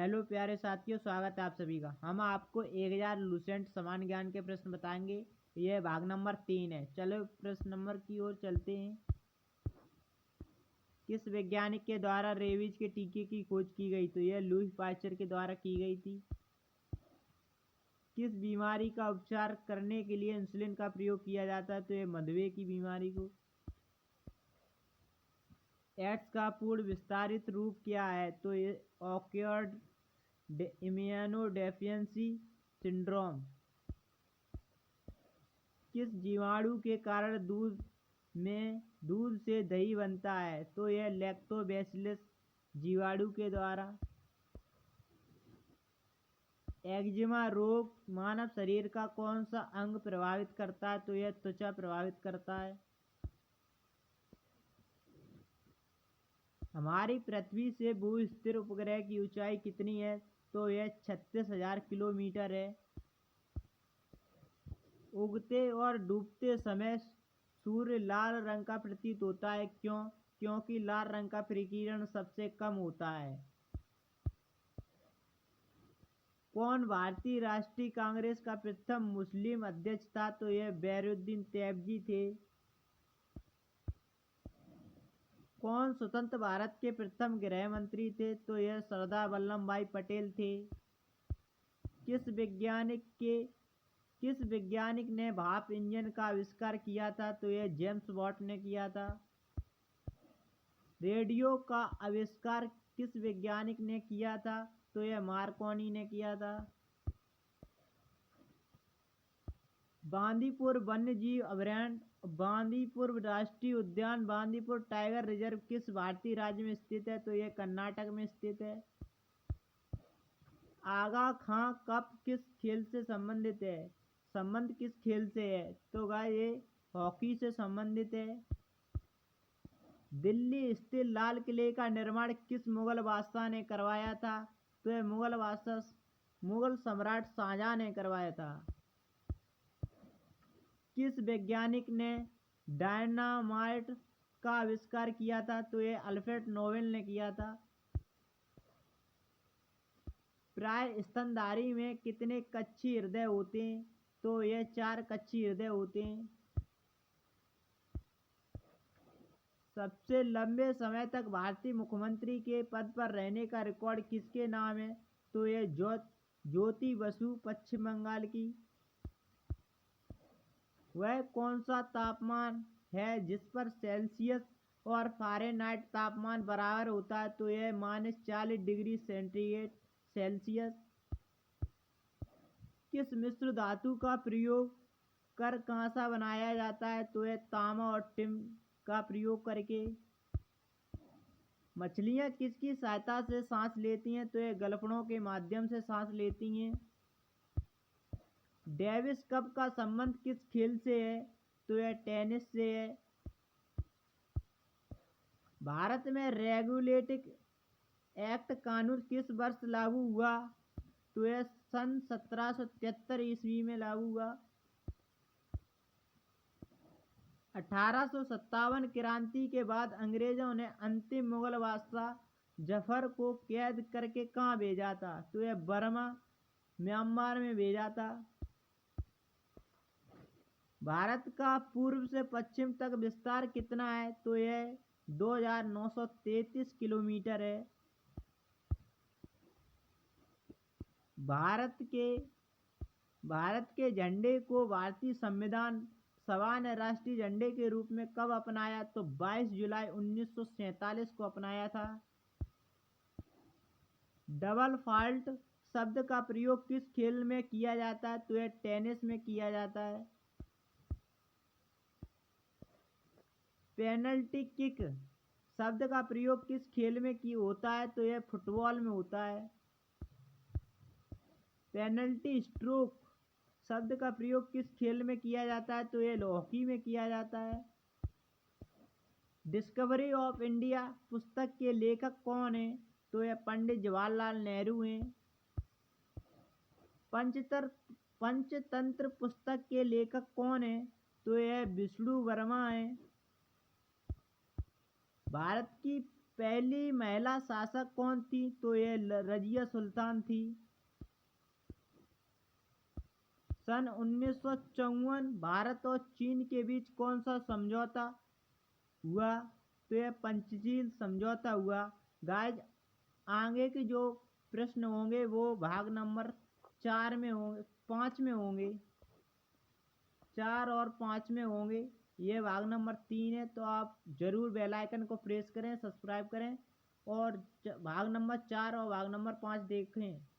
Hello प्यारे साथियों, स्वागत है आप सभी का। हम आपको 1000 लूसेंट समान ज्ञान के प्रश्न बताएंगे। यह भाग नंबर 3 है। चलो प्रश्न नंबर की ओर चलते हैं। किस वैज्ञानिक के द्वारा रेबीज के टीके की खोज की गई? तो यह लुई पाश्चर के द्वारा की गई थी। किस बीमारी का उपचार करने के लिए इंसुलिन का प्रयोग किया जाता है? तो यह मधुमेह की बीमारी को। एड्स का पूर्ण विस्तारित रूप क्या है? तो ये ऑक्यूर्ड इम्यूनोडेफिशिएंसी सिंड्रोम। किस जीवाणु के कारण दूध से दही बनता है? तो यह लैक्टोबैसिलस जीवाणु के द्वारा। एक्जिमा रोग मानव शरीर का कौन सा अंग प्रभावित करता है? तो यह त्वचा प्रभावित करता है। हमारी पृथ्वी से भू-स्थिर उपग्रह की ऊंचाई कितनी है? तो यह 36,000 किलोमीटर है। उगते और डूबते समय सूर्य लाल रंग का प्रतीत होता है। क्यों? क्योंकि लाल रंग का विकिरण सबसे कम होता है। कौन भारतीय राष्ट्रीय कांग्रेस का प्रथम मुस्लिम अध्यक्ष था? तो यह बैरुद्दीन तैयबजी थे। कौन स्वतंत्र भारत के प्रथम गृह मंत्री थे? तो यह सरदार वल्लभ भाई पटेल थे। किस वैज्ञानिक ने भाप इंजन का आविष्कार किया था? तो यह जेम्स वाट ने किया था। रेडियो का आविष्कार किस वैज्ञानिक ने किया था? तो यह मार्कोनी ने किया था। बांदीपुर वन्यजीव अभयारण्य, बांदीपुर राष्ट्रीय उद्यान, बांदीपुर टाइगर रिजर्व किस भारतीय राज्य में स्थित है? तो यह कर्नाटक में स्थित है। आगा खां कप किस खेल से संबंधित है? संबंध किस खेल से है? तो गाय ये हॉकी से संबंधित है। दिल्ली स्थित लाल किले का निर्माण किस मुगल बादशाह ने करवाया था? तो यह मुगल सम्राट शाहजहां ने करवाया था। किस वैज्ञानिक ने डायनामाइट का आविष्कार किया था? तो यह अल्फ्रेड नोबेल ने किया था। प्राय स्तनधारी में कितने कक्षीय हृदय होते हैं? तो यह 4 कक्षीय हृदय होते हैं। सबसे लंबे समय तक भारतीय मुख्यमंत्री के पद पर रहने का रिकॉर्ड किसके नाम है? तो यह ज्योति बसु पश्चिम बंगाल की। वह कौन सा तापमान है जिस पर सेल्सियस और फ़ारेनहाइट तापमान बराबर होता है? तो यह -40 डिग्री सेंटीग्रेड सेल्सियस। किस मिश्र धातु का प्रयोग कर कांसा बनाया जाता है? तो यह तांबा और टिन का प्रयोग करके। मछलियाँ किसकी सहायता से सांस लेती हैं? तो यह गलफड़ों के माध्यम से सांस लेती हैं। डेविस कप का संबंध किस खेल से है? तो यह टेनिस से है। भारत में रेगुलेटिंग एक्ट कानून किस वर्ष लागू हुआ? तो यह सन 1773 ईस्वी में लागू हुआ। 1857 क्रांति के बाद अंग्रेजों ने अंतिम मुगल बादशाह जफर को कैद करके कहाँ भेजा था? तो यह बर्मा म्यांमार में भेजा था। भारत का पूर्व से पश्चिम तक विस्तार कितना है? तो यह 2933 किलोमीटर है। भारत के झंडे को भारतीय संविधान सभा ने राष्ट्रीय झंडे के रूप में कब अपनाया? तो 22 जुलाई 1947 को अपनाया था। डबल फॉल्ट शब्द का प्रयोग किस खेल में किया जाता है? तो यह टेनिस में किया जाता है। पेनल्टी किक शब्द का प्रयोग किस खेल में होता है? तो यह फुटबॉल में होता है। पेनल्टी स्ट्रोक शब्द का प्रयोग किस खेल में किया जाता है? तो यह हॉकी में किया जाता है। डिस्कवरी ऑफ इंडिया पुस्तक के लेखक कौन है? तो यह पंडित जवाहरलाल नेहरू हैं। पंचतंत्र पुस्तक के लेखक कौन है? तो यह विष्णु वर्मा है। भारत की पहली महिला शासक कौन थी? तो ये रजिया सुल्तान थी। सन 1954 भारत और चीन के बीच कौन सा समझौता हुआ? तो यह पंचशील समझौता हुआ। गाइज, आगे के जो प्रश्न होंगे वो भाग नंबर 4 में होंगे, 5 में होंगे, 4 और 5 में होंगे। ये भाग नंबर 3 है, तो आप जरूर बेल आइकन को प्रेस करें, सब्सक्राइब करें और भाग नंबर 4 और भाग नंबर 5 देखें।